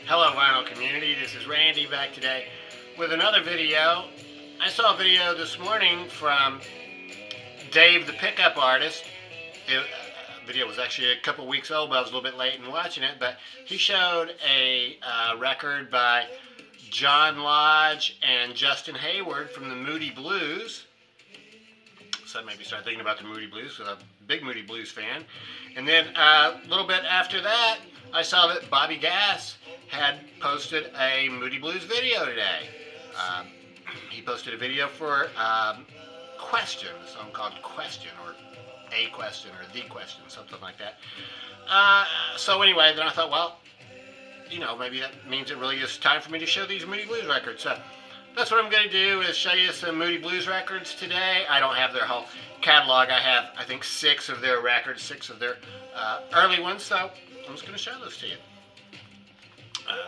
Hello vinyl community, this is Randy back today with another video. I saw a video this morning from Dave the Pickup Artist. The video was actually a couple weeks old, but I was a little bit late in watching it. But he showed a record by John Lodge and Justin Hayward from the Moody Blues. So that made me start thinking about the Moody Blues, because I'm a big Moody Blues fan. And then a little bit after that, I saw that Bobby Gass had posted a Moody Blues video today. He posted a video for Question, a song called Question, or A Question, or The Question, something like that. So anyway, then I thought, well, you know, maybe that means it really is time for me to show these Moody Blues records. So that's what I'm going to do, is show you some Moody Blues records today. I don't have their whole catalog. I have, I think, 6 of their records, 6 of their early ones, so I'm just going to show those to you.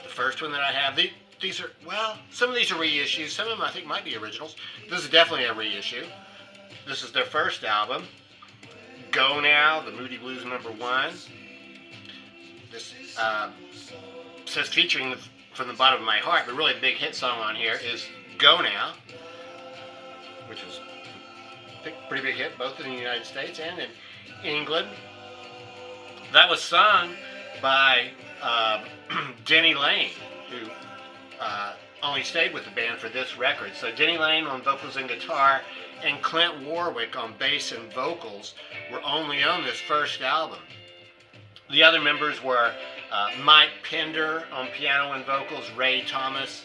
The first one that I have, these are, well, some of these are reissues. Some of them I think might be originals. This is definitely a reissue. This is their first album, Go Now, the Moody Blues #1. This says featuring from the bottom of my heart, but really big hit song on here is Go Now, which was a pretty big hit both in the United States and in England. That was sung by Denny Lane, who only stayed with the band for this record. So Denny Lane on vocals and guitar, and Clint Warwick on bass and vocals were only on this first album. The other members were Mike Pender on piano and vocals, Ray Thomas,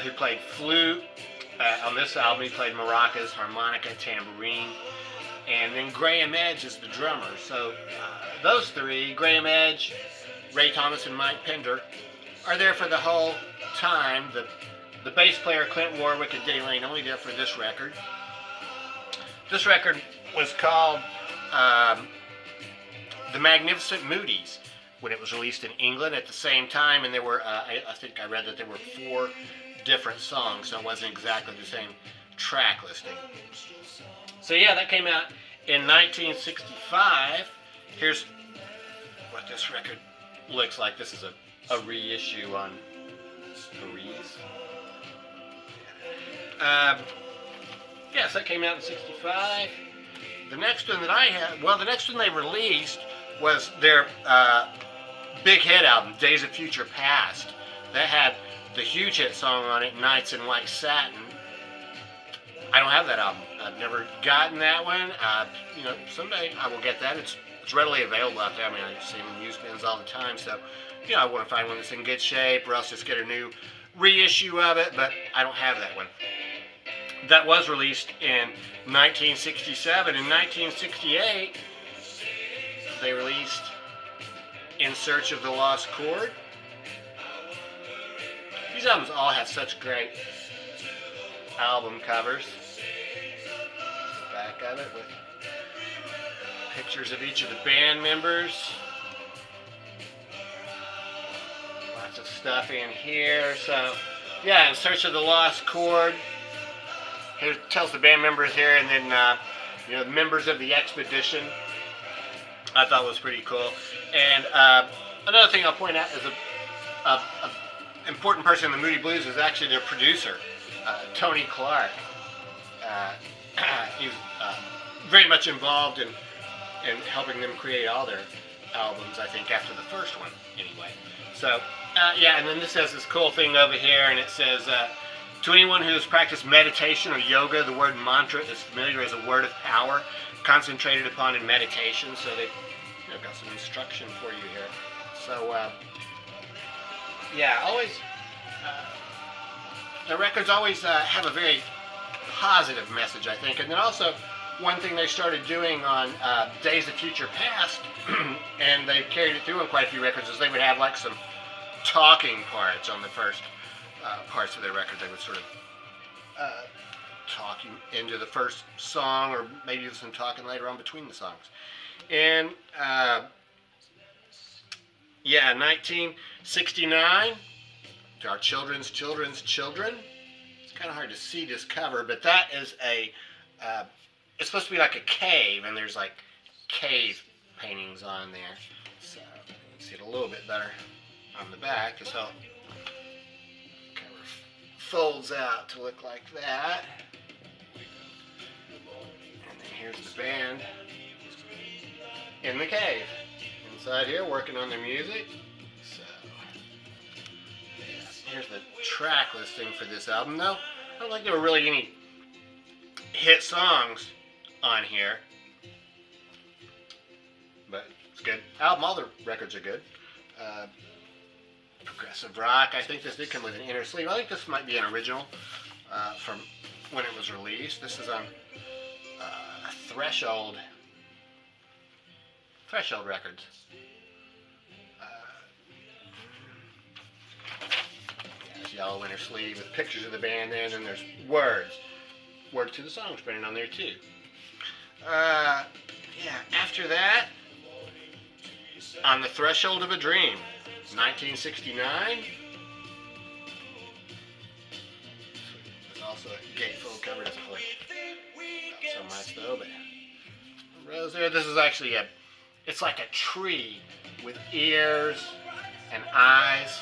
who played flute. On this album he played maracas, harmonica, tambourine, and then Graham Edge is the drummer. So those three, Graham Edge, Ray Thomas, and Mike Pender, are there for the whole time. The bass player, Clint Warwick, and Denny Lane, only there for this record. This record was called The Magnificent Moodies when it was released in England at the same time, and there were, I think I read that there were 4 different songs, so it wasn't exactly the same track listing. So yeah, that came out in 1965. Here's what this record looks like. This is a reissue on Breeze. Yes, that came out in 65. The next one that I had, well, the next one they released was their big hit album, Days of Future Past. That had the huge hit song on it, Nights in White Satin. I don't have that album. I've never gotten that one. You know, someday I will get that. It's readily available out there. I mean, I see them in used bins all the time, so, you know, I want to find one that's in good shape, or else just get a new reissue of it, but I don't have that one. That was released in 1967. In 1968, they released In Search of the Lost Chord. These albums all have such great album covers. The back of it with pictures of each of the band members. Lots of stuff in here. So, yeah, In Search of the Lost Chord. Here it tells the band members here, and then you know, the members of the expedition. I thought was pretty cool. And another thing I'll point out is a important person in the Moody Blues is actually their producer, Tony Clark. He's very much involved in helping them create all their albums, I think, after the first one, anyway. So, yeah, and then this has this cool thing over here, and it says, to anyone who has practiced meditation or yoga, the word mantra is familiar as a word of power, concentrated upon in meditation. So they've, you know, got some instruction for you here. So, yeah, always, the records always have a very positive message, I think. And then also, one thing they started doing on Days of Future Past, and they carried it through on quite a few records, is they would have like some talking parts on the first parts of their record. They would sort of talk into the first song, or maybe some talking later on between the songs. And yeah, 1969, to our children's children. It's kind of hard to see this cover, but that is a, it's supposed to be like a cave, and there's like cave paintings on there. So you can see it a little bit better on the back. This whole cover folds out to look like that. And then here's the band in the cave. Inside here, working on their music. So, yeah. Here's the track listing for this album. Though, I don't think there were really any hit songs on here. But it's good album. All the records are good. Progressive rock. I think this did come with an inner sleeve. I think this might be an original from when it was released. This is on Threshold Records. There's yellow inner sleeve with pictures of the band in, and there's words to the songs printed on there too. Yeah, after that, On the Threshold of a Dream, 1969. There's also a gatefold cover, doesn't look so much though, but rose there. This is actually it's like a tree with ears and eyes.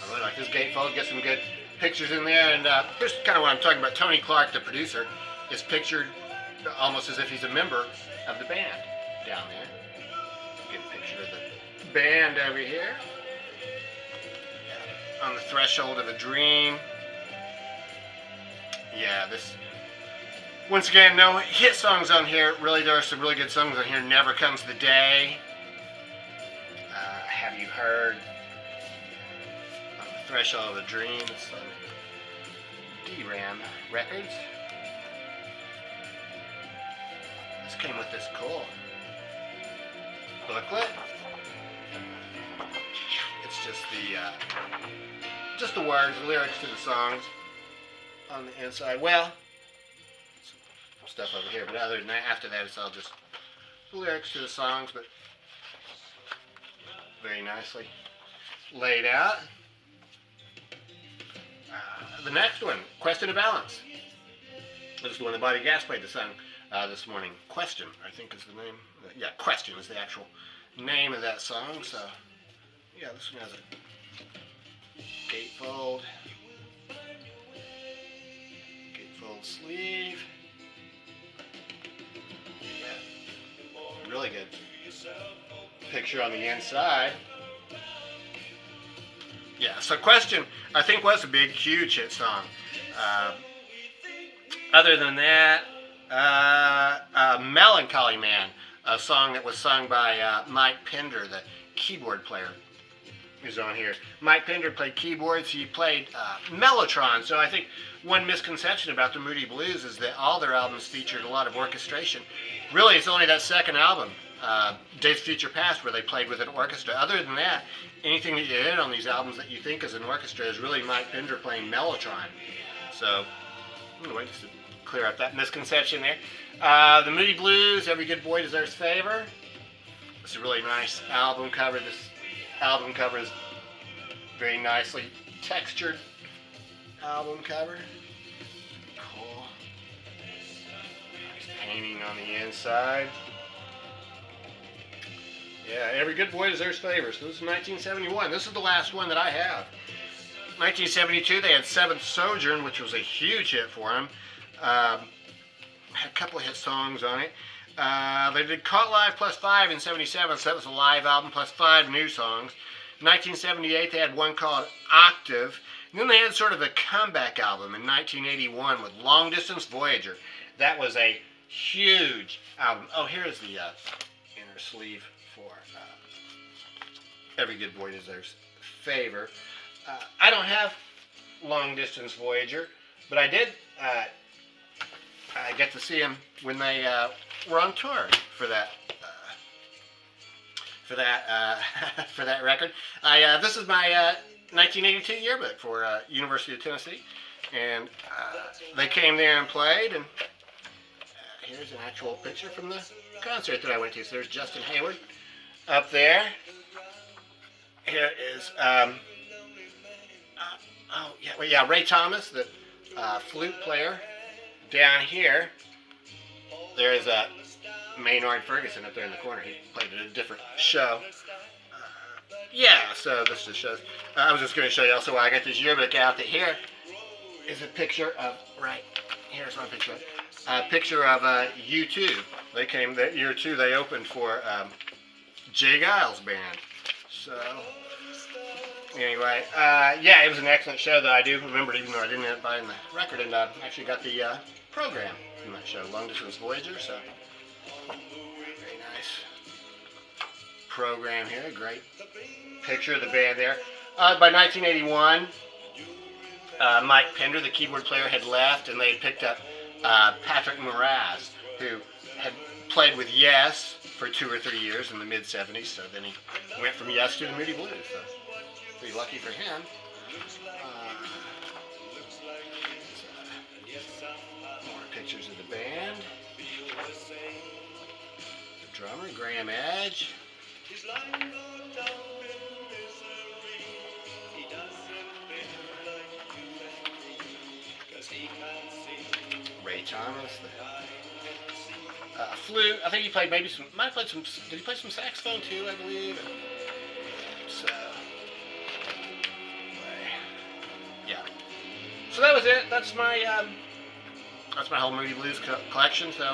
I really like this gatefold. Get some good pictures in there, and here's kind of what I'm talking about. Tony Clark, the producer, is pictured almost as if he's a member of the band down there. Get a picture of the band over here. On the Threshold of a Dream. Yeah, this. Once again, no hit songs on here. Really, there are some really good songs on here. Never Comes the Day. Have You Heard? On the Threshold of a Dream. It's on D-Ram Records. This came with this cool booklet. It's just the words, the lyrics to the songs on the inside. Well, some stuff over here, but other than that, after that, it's all just the lyrics to the songs, but very nicely laid out. The next one, Question of Balance. This is the one that Body Gas played the song this morning. Question, I think is the name. Yeah, Question is the actual name of that song. So, yeah, this one has a gatefold sleeve. Yeah, really good picture on the inside. Yeah, so Question, I think, was a big, huge hit song. Other than that, Melancholy Man, a song that was sung by Mike Pinder, the keyboard player, is on here. Mike Pinder played keyboards. He played mellotron. So I think one misconception about the Moody Blues is that all their albums featured a lot of orchestration. Really, it's only that second album, Days of Future Past, where they played with an orchestra. Other than that, anything that you hit on these albums that you think is an orchestra is really Mike Pinder playing mellotron. So, anyway, just to clear up that misconception there. The Moody Blues, Every Good Boy Deserves Favor. It's a really nice album cover. This album cover is very nicely textured album cover. Cool. Nice painting on the inside. Yeah, Every Good Boy Deserves Favor. So this is 1971. This is the last one that I have. 1972, they had Seventh Sojourn, which was a huge hit for them. Had a couple of hit songs on it. They did Caught Live +5 in 77, so that was a live album plus 5 new songs. 1978, they had one called Octave. And then they had sort of a comeback album in 1981 with Long Distance Voyager. That was a huge album. Oh, here's the inner sleeve for Every Good Boy Deserves Favor. I don't have Long Distance Voyager, but I did get to see them when they were on tour for that for that record. This is my 1982 yearbook for University of Tennessee, and they came there and played. And here's an actual picture from the concert that I went to. So there's Justin Hayward up there. Here is Ray Thomas, the flute player. Down here, there is Maynard Ferguson up there in the corner. He played at a different show. so this just shows. I was just going to show you also why I got this yearbook out. That here is a picture of, right, here's one picture. A picture of U2. They came that year too. They opened for Jay Giles Band. So anyway, yeah, it was an excellent show that I do remember, even though I didn't end up buying the record, and actually got the program from that show, Long Distance Voyager. So very nice program here. Great picture of the band there. By 1981, Mike Pender, the keyboard player, had left, and they had picked up Patrick Moraz, who had played with Yes for 2 or 3 years in the mid-'70s. So then he went from Yes to the Moody Blues. So pretty lucky for him. More pictures of the band. The drummer, Graham Edge. Ray Thomas, the flute. I think he played maybe some. Might have played some. Did he play some saxophone too? I believe. So, yeah. So that was it. That's my whole Moody Blues collection. So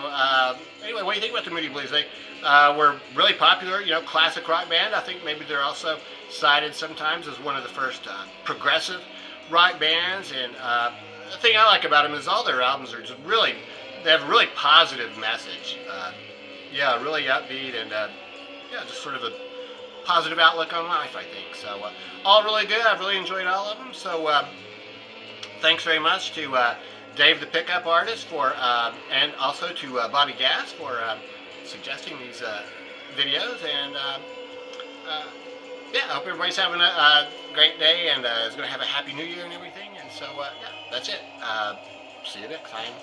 anyway, what do you think about the Moody Blues? They were really popular. You know, classic rock band. I think maybe they're also cited sometimes as one of the first progressive rock bands. And the thing I like about them is all their albums are just really, they have a really positive message. Yeah, really upbeat, and yeah, just sort of a positive outlook on life, I think. So all really good. I've really enjoyed all of them. So thanks very much to Dave the Pickup Artist for, and also to Bobby Gass for suggesting these videos. And yeah, I hope everybody's having a great day and is going to have a happy new year and everything. And so yeah, that's it. See you next time.